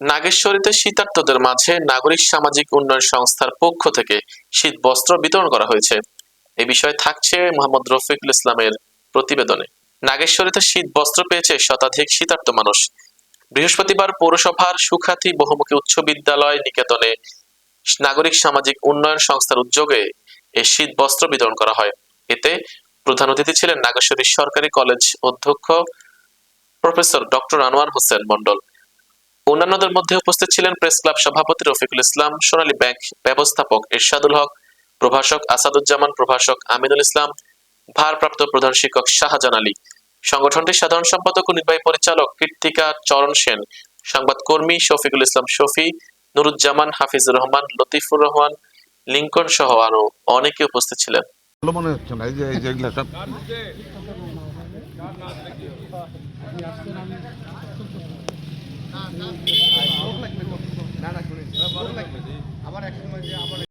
নাগেশ্বরীতে শীতার্তদের মাঝে নাগরিক সামাজিক উন্নয়ন সংস্থার পক্ষ থেকে শীত বস্ত্র বিতরণ করা হয়েছে। এ বিষয়ে থাকছে মোহাম্মদ রফিকুল ইসলামের প্রতিবেদনে। নাগেশ্বরীতে শীত বস্ত্র পেয়েছে শতাধিক শীতার্ত মানুষ। বৃহস্পতিবার পৌরসভার সুখাতি বহুমুখী উচ্চ বিদ্যালয় নিকেতনে নাগরিক সামাজিক উন্নয়ন সংস্থার উদ্যোগে এই শীত বস্ত্র বিতরণ করা হয়। এতে প্রধান অতিথি ছিলেন নাগেশ্বরী সরকারি কলেজ অধ্যক্ষ প্রফেসর ডক্টর আনোয়ার হোসেন মন্ডল। অন্যান্যদের মধ্যে উপস্থিত ছিলেন প্রেস ক্লাব সভাপতি রফিকুল ইসলাম, সোনালী ব্যাংক ব্যবস্থাপক এরশাদুল হক, প্রভাষক আসাদুজ্জামান, প্রভাষক আমিনুল ইসলাম, ভারপ্রাপ্ত প্রধান শিক্ষক শাহজাহান আলী, সংগঠনটির সাধারণ সম্পাদক ও নির্বাহী পরিচালক কৃত্তিকা চরণ সেন, সংবাদকর্মী শফিকুল ইসলাম শফি, নুরুজ্জামান, হাফিজুর রহমান, লতিফুর রহমান, লিঙ্কন সহ আরো অনেকে উপস্থিত ছিলেন। মনে হচ্ছে না এই যে এগুলা সব না না আবার এক সময়